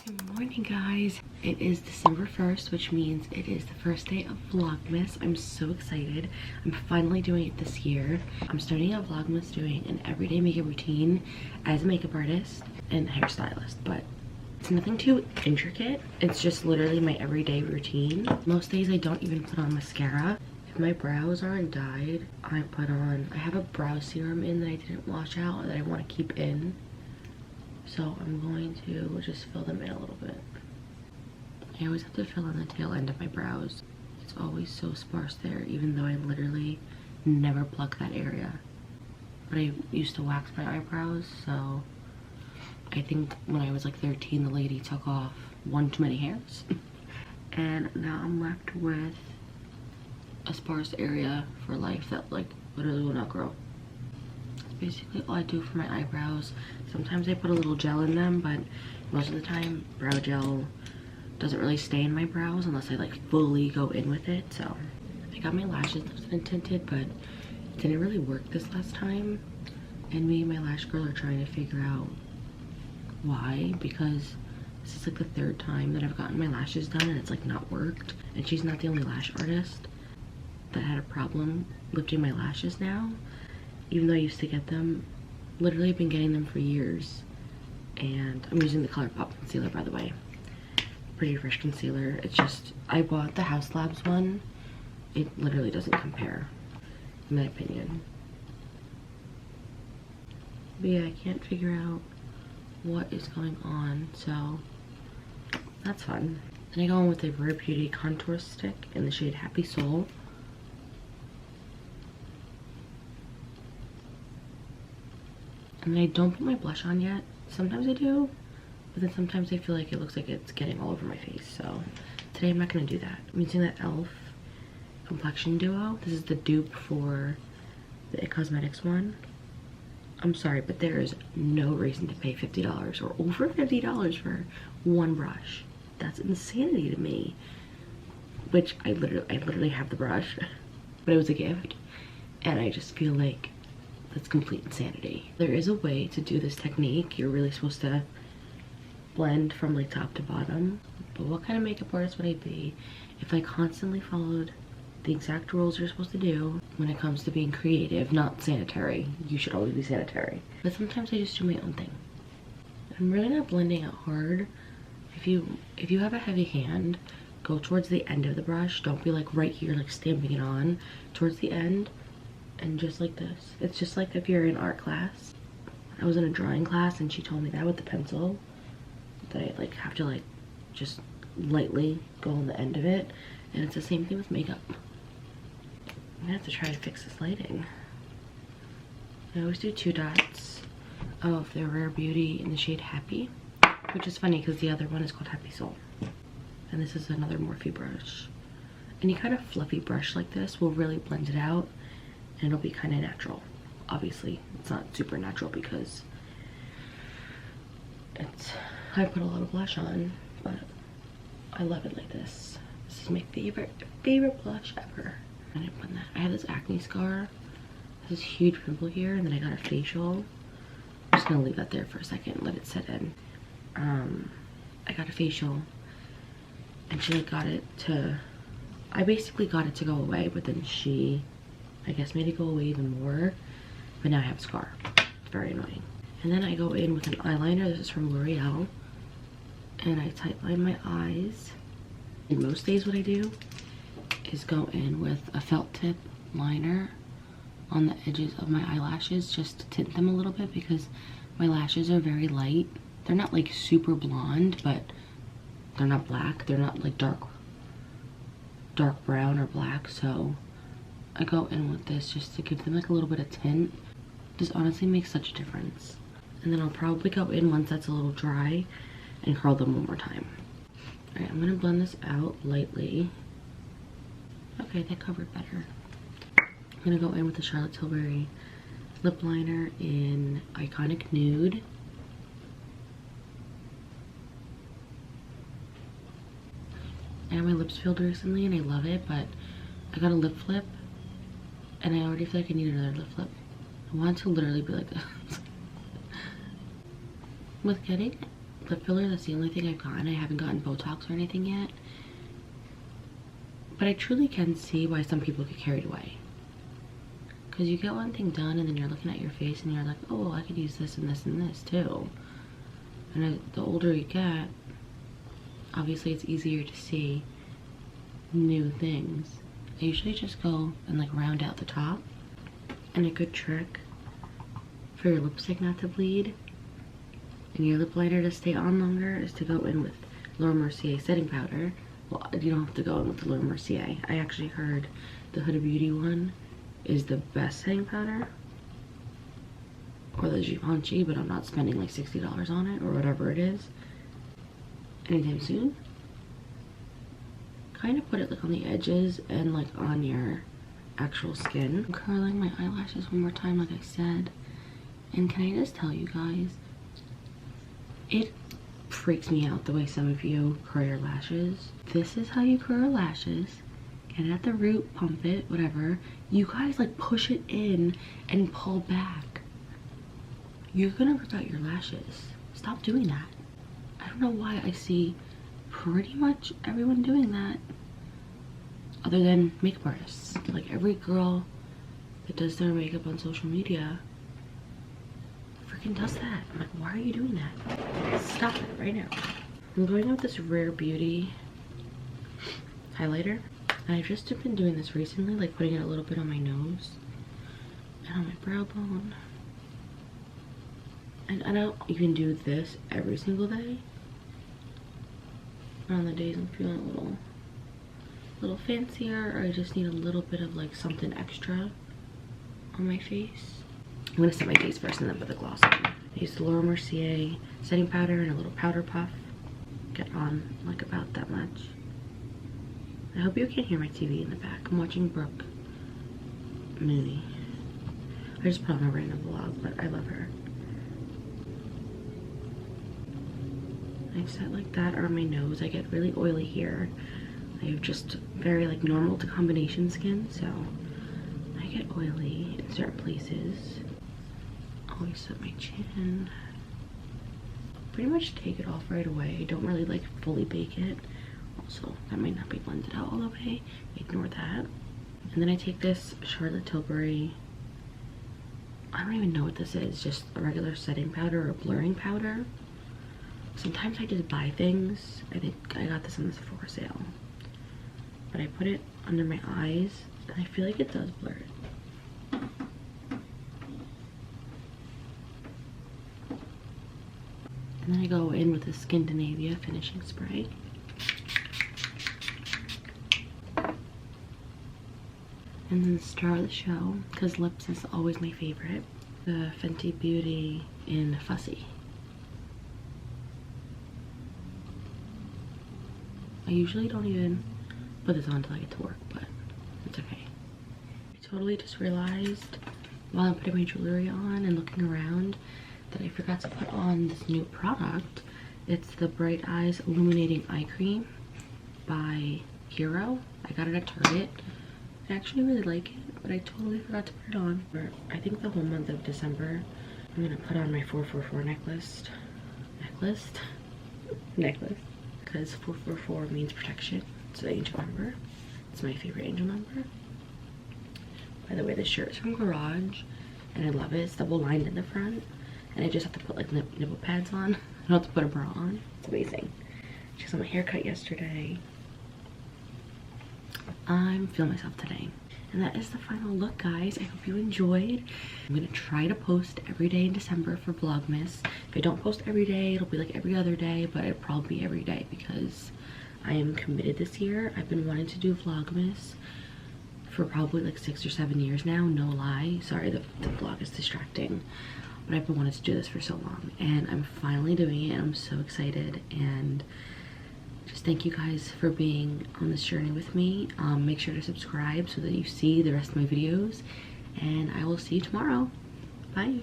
Good morning, guys. It is December 1st, which means it is the first day of Vlogmas. I'm so excited. I'm finally doing it this year. I'm starting out Vlogmas doing an everyday makeup routine as a makeup artist and hairstylist, but it's nothing too intricate. It's just literally my everyday routine. Most days I don't even put on mascara. If my brows aren't dyed, I have a brow serum in that I didn't wash out that I want to keep in. So I'm going to just fill them in a little bit. I always have to fill in the tail end of my brows. It's always so sparse there, even though I literally never pluck that area. But I used to wax my eyebrows, so I think when I was like 13, the lady took off one too many hairs. And now I'm left with a sparse area for life that like literally will not grow. Basically all I do for my eyebrows. Sometimes I put a little gel in them, but most of the time brow gel doesn't really stay in my brows unless I like fully go in with it. So I got my lashes lifted and tinted, but it didn't really work this last time, and me and my lash girl are trying to figure out why, because this is like the third time that I've gotten my lashes done and it's like not worked. And she's not the only lash artist that had a problem lifting my lashes now. Even though I used to get them, literally I've been getting them for years. And I'm using the ColourPop concealer, by the way. Pretty fresh concealer. It's just, I bought the House Labs one. It literally doesn't compare, in my opinion. But yeah, I can't figure out what is going on, so that's fun. Then I go in with a Rare Beauty contour stick in the shade Happy Soul. And then I don't put my blush on yet. Sometimes I do, but then sometimes I feel like it looks like it's getting all over my face. So today I'm not gonna do that. I'm using the e.l.f. Complexion Duo. This is the dupe for the IT Cosmetics one. I'm sorry, but there is no reason to pay $50 or over $50 for one brush. That's insanity to me. Which I literally have the brush, but it was a gift, and I just feel like that's complete insanity. There is a way to do this technique. You're really supposed to blend from like top to bottom. But what kind of makeup artist would I be if I constantly followed the exact rules you're supposed to do when it comes to being creative, not sanitary? You should always be sanitary. But sometimes I just do my own thing. I'm really not blending it hard. If you have a heavy hand, go towards the end of the brush. Don't be like right here like stamping it on. Towards the end. And just like this. It's just like if you're in art class. I was in a drawing class and she told me that with the pencil, that I like have to like just lightly go on the end of it. And it's the same thing with makeup. I'm gonna have to try to fix this lighting. I always do 2 dots of the Rare Beauty in the shade Happy, which is funny because the other one is called Happy Soul. And this is another Morphe brush. Any kind of fluffy brush like this will really blend it out. And it'll be kind of natural. Obviously, it's not super natural because I put a lot of blush on, but I love it like this. This is my favorite blush ever. I didn't put that. I have this acne scar, this huge pimple here, and then I got a facial. I'm just gonna leave that there for a second and let it set in. I got a facial, and she like got it to, I basically got it to go away, but then she, I guess, made it go away even more, but now I have a scar. It's very annoying. And then I go in with an eyeliner. This is from L'Oreal, and I tightline my eyes. And most days what I do is go in with a felt tip liner on the edges of my eyelashes just to tint them a little bit, because my lashes are very light. They're not like super blonde, but they're not black. They're not like dark brown or black, so I go in with this just to give them like a little bit of tint. This honestly makes such a difference. And then I'll probably go in once that's a little dry and curl them one more time. Alright, I'm gonna blend this out lightly. Okay, that covered better. I'm gonna go in with the Charlotte Tilbury lip liner in Iconic Nude. I got my lips filled recently and I love it, but I got a lip flip and I already feel like I need another lip flip. I want to literally be like this. With getting lip filler. That's the only thing I've gotten. I haven't gotten Botox or anything yet. But I truly can see why some people get carried away. Because you get one thing done and then you're looking at your face and you're like, oh, I could use this and this and this too. And the older you get, obviously it's easier to see new things. I usually just go and like round out the top. And a good trick for your lipstick not to bleed and your lip liner to stay on longer is to go in with Laura Mercier setting powder. Well, you don't have to go in with the Laura Mercier. I actually heard the Huda Beauty one is the best setting powder, or the Givenchy, but I'm not spending like $60 on it or whatever it is anytime soon. Kind of put it like on the edges and like on your actual skin. I'm curling my eyelashes one more time like I said. And can I just tell you guys, it freaks me out the way some of you curl your lashes. This is how you curl lashes. Get it at the root, pump it, whatever. You guys like push it in and pull back. You're gonna rip out your lashes. Stop doing that. I don't know why I see pretty much everyone doing that, other than makeup artists. Like every girl that does their makeup on social media freaking does that. I'm like, why are you doing that? Stop it right now. I'm going with this Rare Beauty highlighter. And I've just been doing this recently, like putting it a little bit on my nose and on my brow bone. And I don't even do this every single day. But on the days I'm feeling a little fancier, or I just need a little bit of like something extra on my face. I'm gonna set my face first and then put the gloss on. I use the Laura Mercier setting powder and a little powder puff. Get on like about that much. I hope you can't hear my TV in the back. I'm watching Brooke Mooney. I just put on a random vlog, but I love her. I set like that on my nose. I get really oily here. I have just very like normal to combination skin, so I get oily in certain places. Always set my chin. Pretty much take it off right away. I don't really like fully bake it. Also, that might not be blended out all the way. Ignore that. And then I take this Charlotte Tilbury, I don't even know what this is, just a regular setting powder or blurring powder. Sometimes I just buy things. I think I got this on the Sephora sale. But I put it under my eyes and I feel like it does blur it. And then I go in with the Scandinavia finishing spray. And then the star of the show, because lips is always my favorite, the Fenty Beauty in Fussy. I usually don't even put this on until I get to work, but it's okay. I totally just realized while I'm putting my jewelry on and looking around that I forgot to put on this new product. It's the Bright Eyes Illuminating Eye Cream by Hero. I got it at Target. I actually really like it, but I totally forgot to put it on. For, I think the whole month of December, I'm gonna put on my 444 necklace. Because 444 means protection. It's the angel number. It's my favorite angel number. By the way, this shirt is from Garage, and I love it. It's double lined in the front, and I just have to put like nipple pads on. I don't have to put a bra on. It's amazing. Just got my hair cut yesterday. I'm feeling myself today. And that is the final look, guys. I hope you enjoyed. I'm gonna try to post every day in December for Vlogmas. If I don't post every day, it'll be like every other day, but it'll probably be every day because I am committed this year. I've been wanting to do Vlogmas for probably like 6 or 7 years now, no lie. Sorry, the vlog is distracting, but I've been wanting to do this for so long, and I'm finally doing it. I'm so excited, and just thank you guys for being on this journey with me. Make sure to subscribe so that you see the rest of my videos, and I will see you tomorrow. Bye.